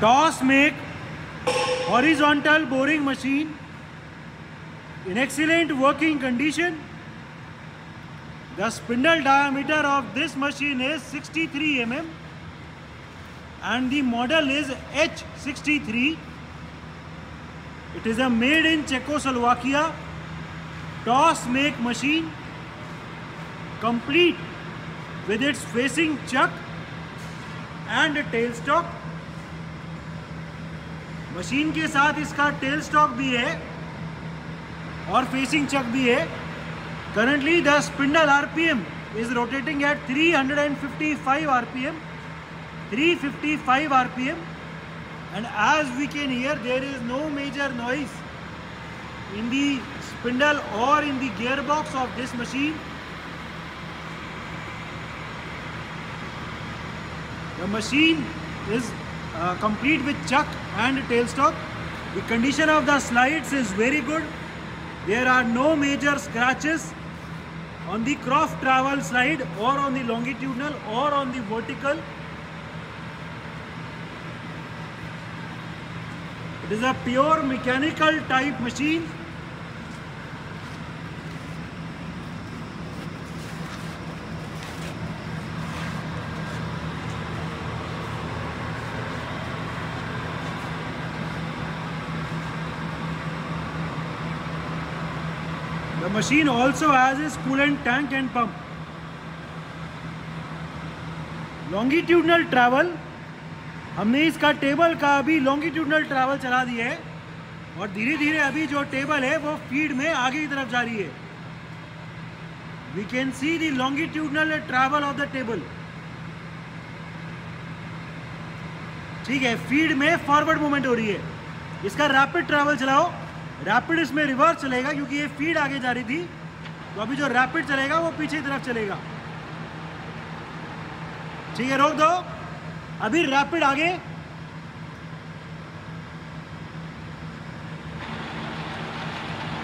Toss make horizontal boring machine in excellent working condition. The spindle diameter of this machine is 63 mm and the model is H63. It is a made in Czechoslovakia toss make machine, complete with its facing chuck and tailstock. Machine के साथ इसका tell stock भी है और facing chuck भी है. Currently the spindle RPM is rotating at 355 RPM, 355 RPM, and as we can hear there is no major noise in the spindle और in the gear box of this machine. The machine is complete with chuck and tailstock. The condition of the slides is very good. There are no major scratches on the Croft travel slide or on the longitudinal or on the vertical. It is a pure mechanical type machine. The machine also has a coolant tank and pump. Longitudinal travel, हमने इसका table का अभी longitudinal travel चला दिया है और धीरे धीरे अभी जो टेबल है वो फीड में आगे की तरफ जा रही है. We can see the longitudinal travel of the table. ठीक है, फीड में फॉरवर्ड मूवमेंट हो रही है. इसका रैपिड ट्रैवल चलाओ. रैपिड इसमें रिवर्स चलेगा क्योंकि ये फीड आगे जा रही थी, तो अभी जो रैपिड चलेगा वो पीछे की तरफ चलेगा. ठीक है, रोक दो. अभी रैपिड आगे.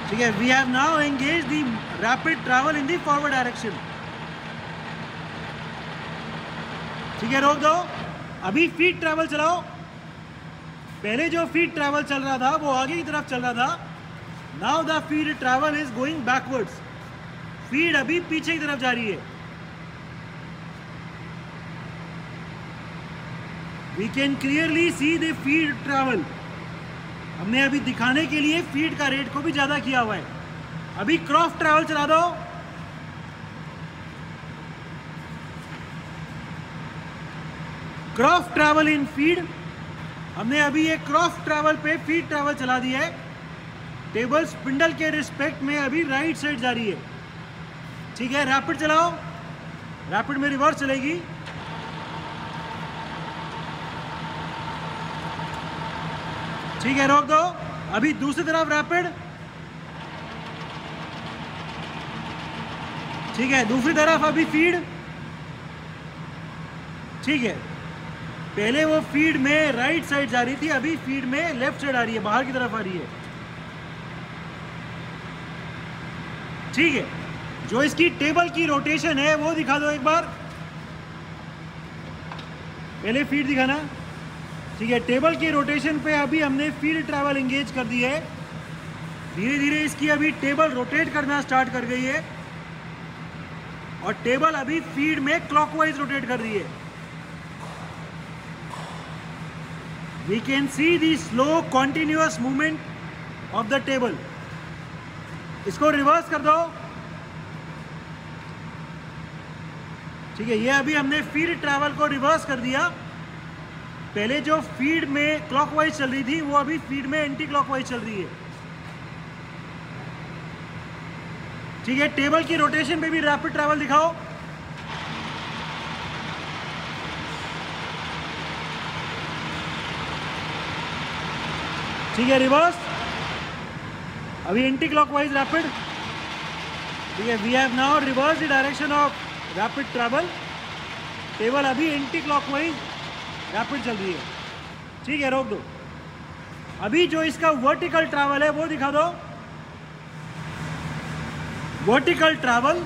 ठीक है, we have now engage the rapid travel in the forward direction. ठीक है, रोक दो. अभी फीड ट्रैवल चलाओ. पहले जो फीड ट्रैवल चल रहा था वो आगे की तरफ चल रहा था. Now the feed travel is going backwards. Feed अभी पीछे की तरफ जा रही है. We can clearly see the feed travel. हमने अभी दिखाने के लिए फीड का रेट को भी ज्यादा किया हुआ है. अभी क्रॉफ्ट ट्रैवल चला दो. Cross travel in feed. हमने अभी ये क्रॉफ्ट ट्रैवल पे फीड ट्रैवल चला दिया है. टेबल स्पिंडल के रिस्पेक्ट में अभी राइट साइड जा रही है. ठीक है, रैपिड चलाओ. रैपिड में रिवर्स चलेगी. ठीक है, रोक दो. अभी दूसरी तरफ रैपिड. ठीक है, दूसरी तरफ अभी फीड. ठीक है, पहले वो फीड में राइट साइड जा रही थी, अभी फीड में लेफ्ट साइड आ रही है, बाहर की तरफ आ रही है. ठीक है, जो इसकी टेबल की रोटेशन है वो दिखा दो एक बार. पहले फीड दिखाना. ठीक है, टेबल की रोटेशन पे अभी हमने फीड ट्रैवल एंगेज कर दी है. धीरे धीरे इसकी अभी टेबल रोटेट करना स्टार्ट कर गई है और टेबल अभी फीड में क्लॉकवाइज रोटेट कर रही है. We can see the slow continuous movement of the table. इसको रिवर्स कर दो. ठीक है, ये अभी हमने फीड ट्रैवल को रिवर्स कर दिया. पहले जो फीड में क्लॉकवाइज चल रही थी वो अभी फीड में एंटी क्लॉकवाइज चल रही है. ठीक है, टेबल की रोटेशन पे भी रैपिड ट्रैवल दिखाओ. ठीक है, रिवर्स. अभी एंटी क्लॉकवाइज रैपिड. ठीक है, we have now reverse the direction of rapid travel. Table अभी एंटी क्लॉकवाइज रैपिड चल रही है. ठीक है, रोक दो. अभी जो इसका वर्टिकल ट्रैवल है वो दिखा दो. Vertical travel,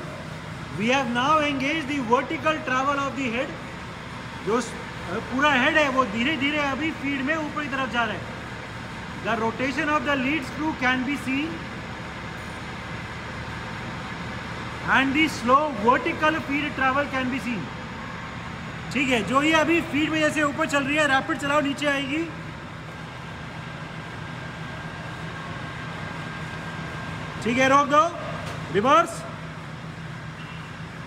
we have now engage the vertical travel of the head जो पूरा हेड है वो धीरे धीरे अभी फीड में ऊपर की तरफ जा रहा है। The rotation of the lead screw can be seen and the slow vertical feed travel can be seen. ठीक है, जो ये अभी फीड में जैसे ऊपर चल रही है, रैपिड चलाओ नीचे आएगी। ठीक है, रोक दो, reverse.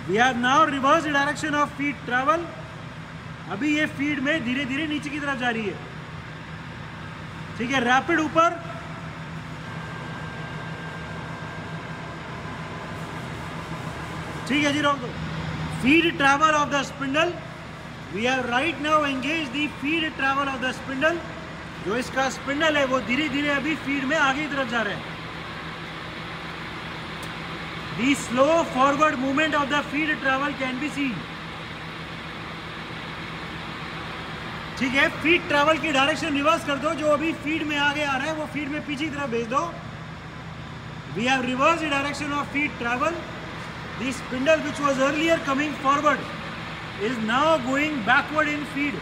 We have now reverse the direction of feed travel. अभी ये फीड में धीरे धीरे नीचे की तरफ जा रही है। ठीक है, रैपिड ऊपर। ठीक है जी, रोक दो। Feed travel of the spindle. We have right now engage the feed travel of the spindle. जो इसका स्पिंडल है वो धीरे धीरे अभी फीड में आगे की तरफ जा रहा है। The slow forward movement of the feed travel can be seen। ठीक है, फीड ट्रैवल की डायरेक्शन रिवर्स कर दो। जो अभी फीड में आगे आ रहा है वो फीड में पीछे की तरफ भेज दो। We have reversed the direction of feed travel। The spindle which was earlier coming forward is now going backward in feed।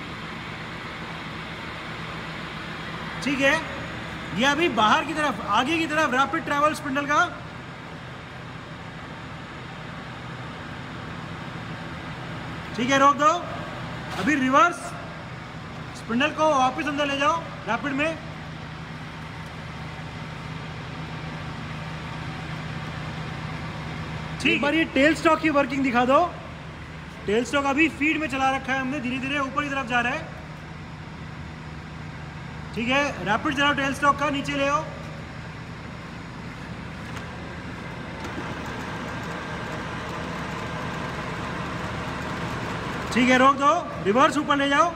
ठीक है, ये अभी बाहर की तरफ, आगे की तरफ रैपिड ट्रैवल स्पिंडल का। ठीक है, रोक दो। अभी रिवर्स, स्पिंडल को वापस अंदर ले जाओ रैपिड में। ठीक, बार ये टेल स्टॉक की वर्किंग दिखा दो। टेल स्टॉक अभी फीड में चला रखा है हमने, धीरे धीरे ऊपर की तरफ जा रहा है। ठीक है, रैपिड चलाओ टेल स्टॉक का, नीचे ले आओ। ठीक है, रोक दो, रिवर्स ऊपर ले जाओ।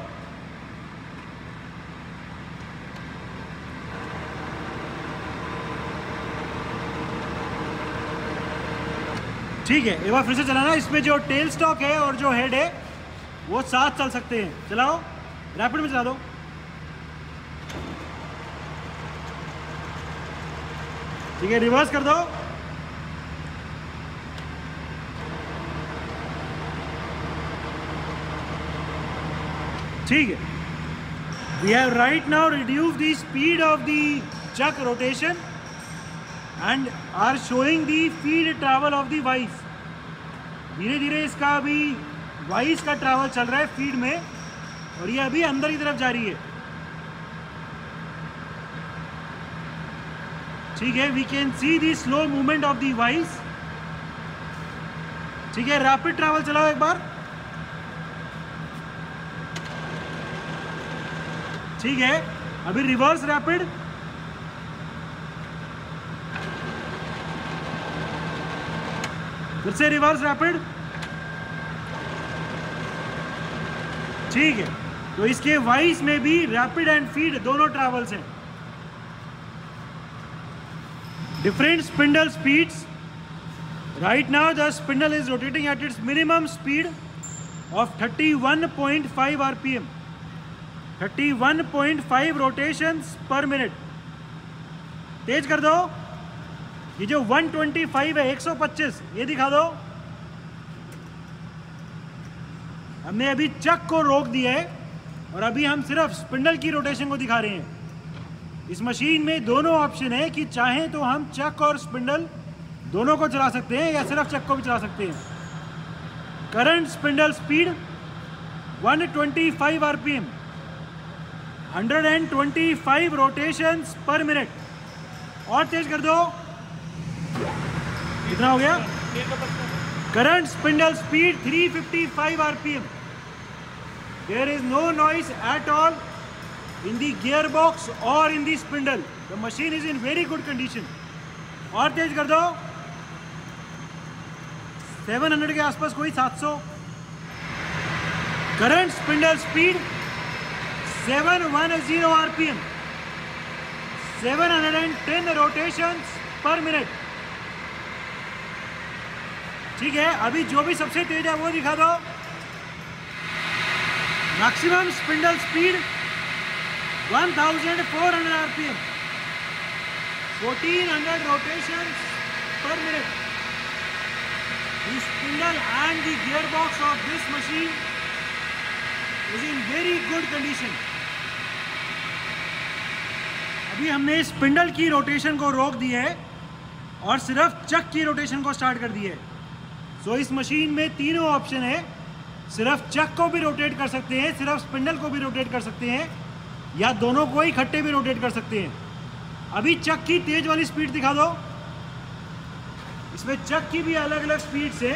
ठीक है, एक बार फिर से चलाना। इसमें जो टेल स्टॉक है और जो हेड है वो साथ चल सकते हैं। चलाओ, रैपिड में चला दो। ठीक है, रिवर्स कर दो। ठीक है, we have right now reduce the speed of the chuck rotation and are showing the feed travel of the vice. धीरे धीरे इसका अभी वाइस का ट्रैवल चल रहा है फीड में, और ये अभी अंदर की तरफ जा रही है। ठीक है, we can see the slow movement of the vice. ठीक है, रैपिड ट्रैवल चलाओ एक बार। ठीक है, अभी रिवर्स रैपिड। फिर से रिवर्स रैपिड। ठीक है, तो इसके वाइस में भी रैपिड एंड फीड दोनों ट्रैवल्स हैं। Different spindle speeds. Right now the spindle is rotating at its minimum speed of 31.5 RPM. 31.5 rotations per minute. तेज कर दो। ये जो 125 है, 125, ये दिखा दो। हमने अभी चक को रोक दिया है और अभी हम सिर्फ स्पिंडल की रोटेशन को दिखा रहे हैं। इस मशीन में दोनों ऑप्शन है कि चाहें तो हम चक और स्पिंडल दोनों को चला सकते हैं या सिर्फ चक को भी चला सकते हैं। Current spindle speed 125 RPM, 125 rotations per minute. और तेज कर दो। कितना हो गया? Current spindle speed 355 RPM. There is no noise at all in the gear box और in the spindle. The machine is in very good condition. और तेज कर दो। 700 के आसपास, कोई 700। Current spindle speed 710 RPM, 710 rotations per minute. ठीक है, अभी जो भी सबसे तेज है वो दिखा दो। Maximum spindle speed 1400 RPM, 1400 rotations per minute. The spindle and the gearbox of this machine is in very good condition. अभी हमने स्पिंडल की रोटेशन को रोक दिया है और सिर्फ चक की रोटेशन को स्टार्ट कर दिया है। सो इस मशीन में तीनों ऑप्शन है, सिर्फ चक को भी रोटेट कर सकते हैं, सिर्फ स्पिंडल को भी रोटेट कर सकते हैं, या दोनों को इकट्ठे भी रोटेट कर सकते हैं। अभी चक की तेज वाली स्पीड दिखा दो। इसमें चक की भी अलग अलग स्पीड्स है।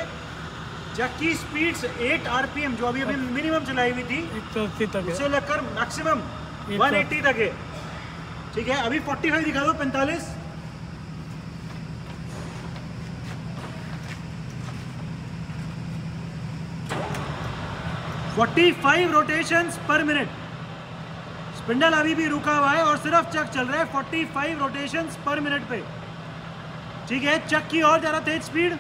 चक की स्पीड्स 8 आरपीएम जो अभी मिनिमम चलाई हुई थी 180 तक उससे लेकर मैक्सिमम 180 तक है। ठीक है, अभी 45 दिखा दो, 45, रोटेशंस पर मिनट। स्पिंडल अभी भी रुका हुआ है और सिर्फ चक चल रहा है 45 रोटेशंस पर मिनट पे। ठीक है, चक की और ज़्यादा तेज speed,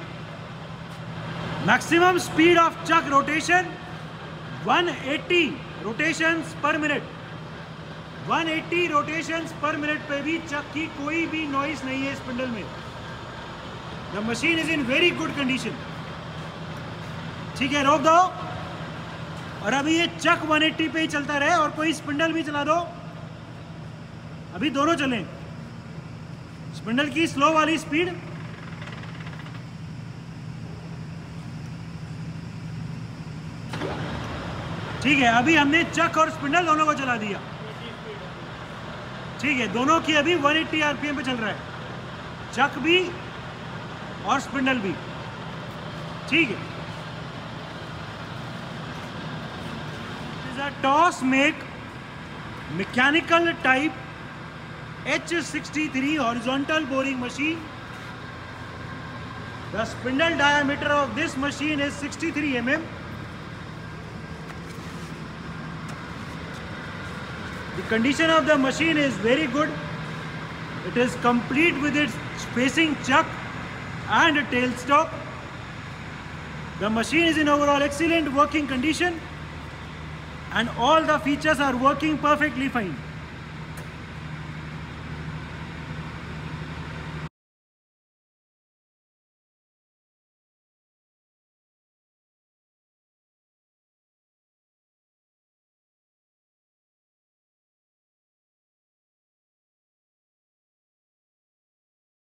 maximum speed of chuck rotation 180 rotations per minute. 180 rotations per minute पे भी चक की कोई भी नॉइस नहीं है स्पिंडल में। The machine is in very good condition. ठीक है, रोक दो और अभी ये चक 180 पे ही चलता रहे और कोई स्पिंडल भी चला दो। अभी दोनों चलें। स्पिंडल की स्लो वाली स्पीड, ठीक है, अभी हमने चक और स्पिंडल दोनों को चला दिया। ठीक है, दोनों की अभी 180 आरपीएम पे चल रहा है, चक भी और स्पिंडल भी। ठीक है, is a toss make mechanical type H63 horizontal boring machine. The spindle diameter of this machine is 63 mm. The condition of the machine is very good. It is complete with its facing chuck and tailstock. The machine is in overall excellent working condition and all the features are working perfectly fine.